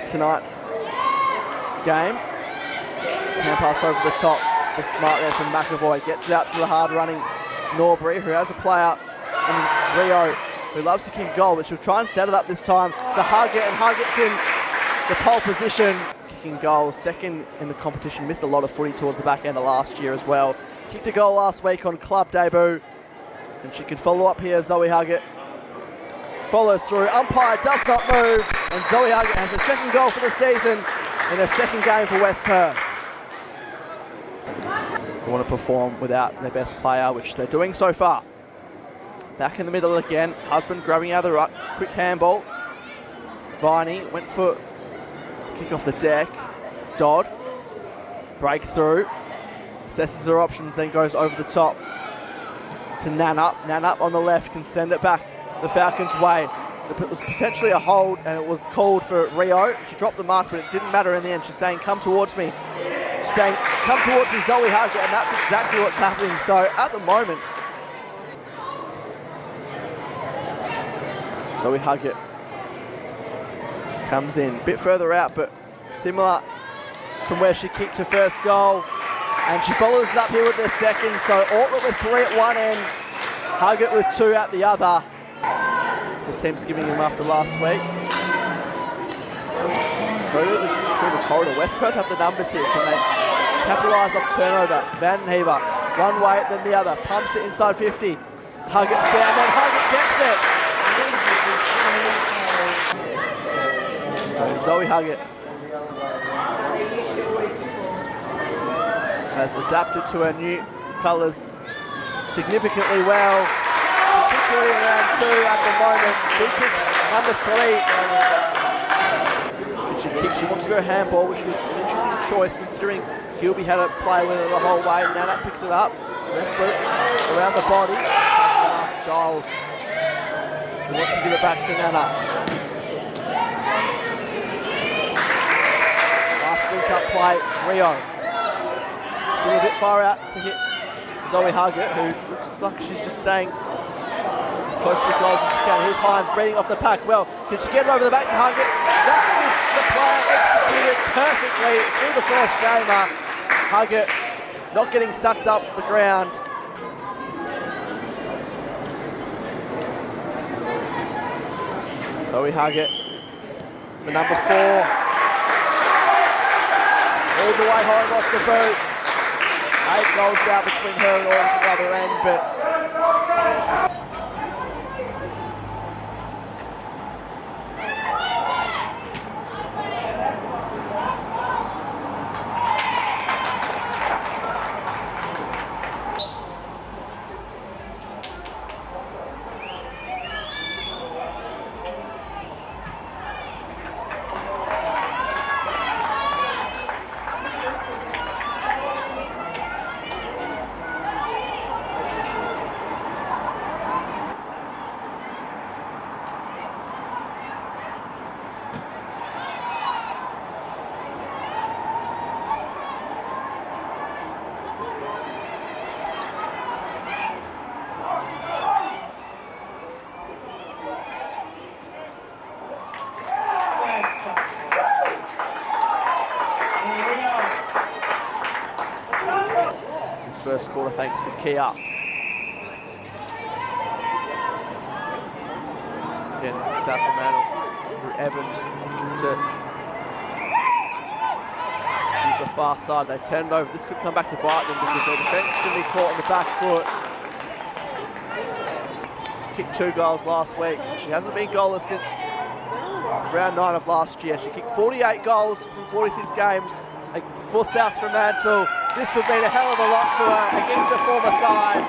tonight's game. Hand pass over the top was smart there from McAvoy. Gets it out to the hard-running Norbury, who has a player in Rio who loves to kick a goal, but she'll try and set it up this time to Huggett, and Huggett's in the pole position. Kicking goals, second in the competition, missed a lot of footy towards the back end of last year as well. Kicked a goal last week on club debut, and she can follow up here. Zoe Huggett follows through, umpire does not move, and Zoe Huggett has a second goal for the season in her second game for West Perth. They want to perform without their best player, which they're doing so far. Back in the middle again, Husband grabbing out of the ruck, quick handball. Viney went for kick off the deck. Dodd breaks through, assesses her options, then goes over the top to Nanup. Nanup on the left can send it back the Falcons' way. It was potentially a hold, and it was called for Rio. She dropped the mark, but it didn't matter in the end. She's saying, come towards me. She's saying, come towards me, Zoe Huggett, and that's exactly what's happening. So at the moment, Zoe Huggett comes in a bit further out, but similar from where she kicked her first goal, and she follows it up here with her second. So Ortler with 3 at one end, Huggett with 2 at the other. The team's giving him after last week. Through the corridor. West Perth have the numbers here. Can they capitalise off turnover? Van Heaver, one way then the other, pumps it inside 50. Huggett's down, then Huggett gets it. Zoe Huggett has adapted to her new colours significantly well, particularly in round 2 at the moment. She kicks number 3. She wants to go handball, which was an interesting choice considering Gilby had a play with her the whole way. Nana picks it up, left boot around the body, taking it up. Giles, who wants to give it back to Nana. Link-up play, Rio. Still a bit far out to hit Zoe Huggett, who looks like she's just staying as close to the goals as she can. Here's Hines reading off the pack. Well, can she get it over the back to Huggett? That is the play executed perfectly through the first gamer. Huggett not getting sucked up the ground. Zoe Huggett, the number 4. All the way home off the boot. 8 goals now between her and Orton at the other end, but first quarter thanks to Kia. Again, South Fremantle, Evans looking to use the far side. They turned over. This could come back to bite them because their defence is going to be caught on the back foot. Kicked 2 goals last week. She hasn't been goalless since round 9 of last year. She kicked 48 goals from 46 games for South Fremantle. This would mean a hell of a lot to her against her former side.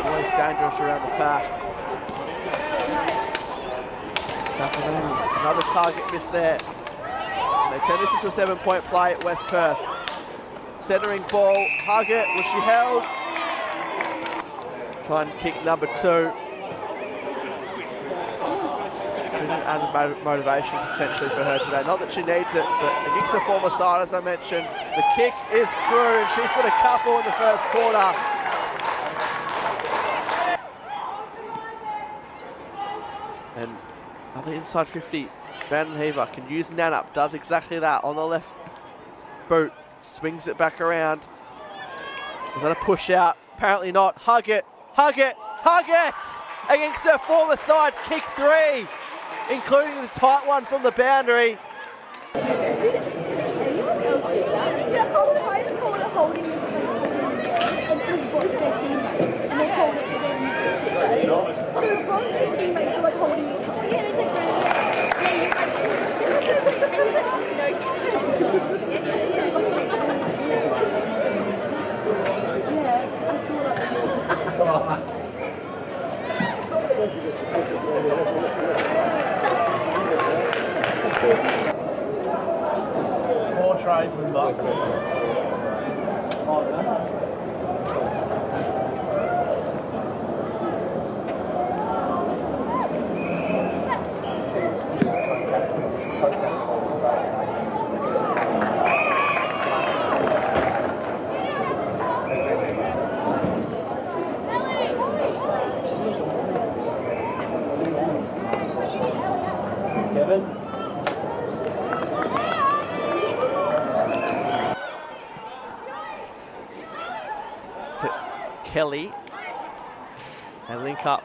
Always dangerous around the pack. South Fremantle, another target miss there. They turn this into a 7-point play at West Perth. Centering ball, Huggett, was she held? Try and kick number 2. Added motivation potentially for her today. Not that she needs it, but against her former side, as I mentioned, the kick is true, and she's got a couple in the first quarter. And Another inside 50. Brandon Heaver can use Nanup, does exactly that on the left boot. Swings it back around. Was that a push out? Apparently not. Huggett against her former side's kick 3, including the tight one from the boundary. More tradesmen, but To Kelly and link up.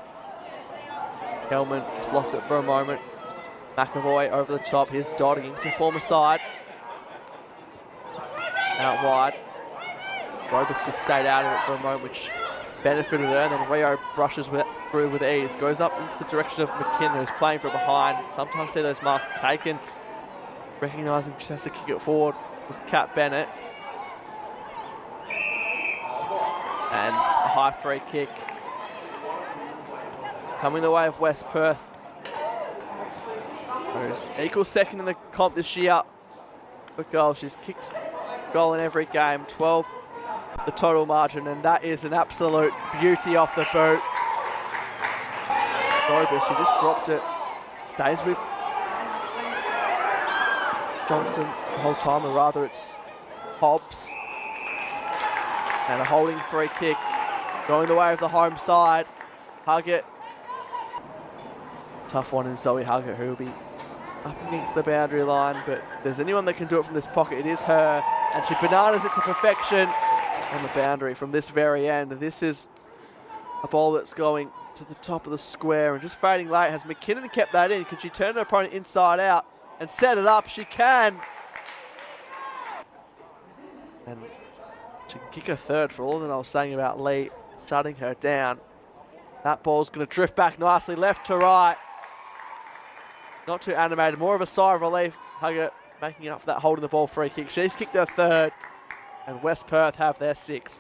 Hellman just lost it for a moment. McAvoy over the top. Here's Dodd against the former side. Out wide. Robus just stayed out of it for a moment, which benefited her. And then Rio brushes through with ease. Goes up into the direction of McKinnon, who's playing from behind. Sometimes see those marks taken. Recognising just has to kick it forward was Kat Bennett. And a high free kick coming the way of West Perth, who's equal second in the comp this year for goals. She's kicked a goal in every game, 12 the total margin, and that is an absolute beauty off the boot. Robus, who just dropped it, stays with Johnson the whole time, or rather it's Hobbs. And a holding free kick going the way of the home side. Huggett. Tough one in Zoe Huggett, who will be up against the boundary line, but if there's anyone that can do it from this pocket, it is her. And she bananas it to perfection on the boundary from this very end. This is a ball that's going to the top of the square and just fading late. Has McKinnon kept that in? Could she turn her opponent inside out and set it up? She can. And she can kick a third for all that I was saying about Lee shutting her down. That ball's going to drift back nicely left to right. Not too animated, more of a sigh of relief. Huggett making up for that holding the ball free kick. She's kicked her third, and West Perth have their 6th.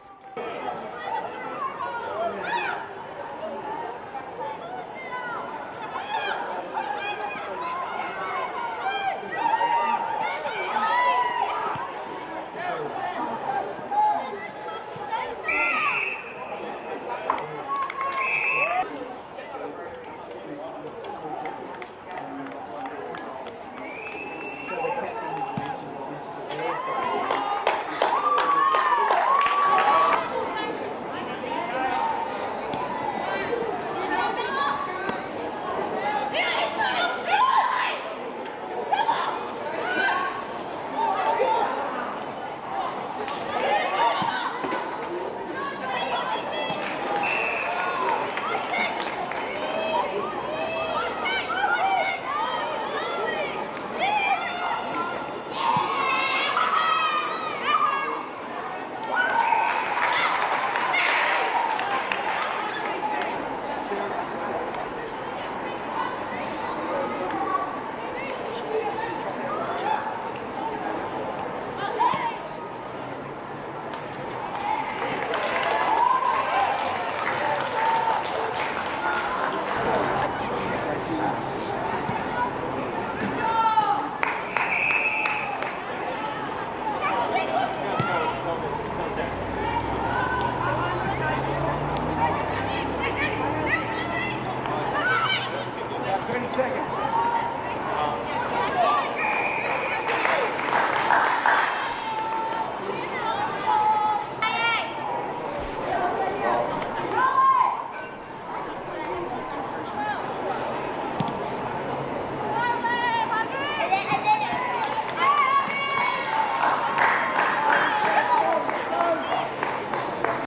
seconds.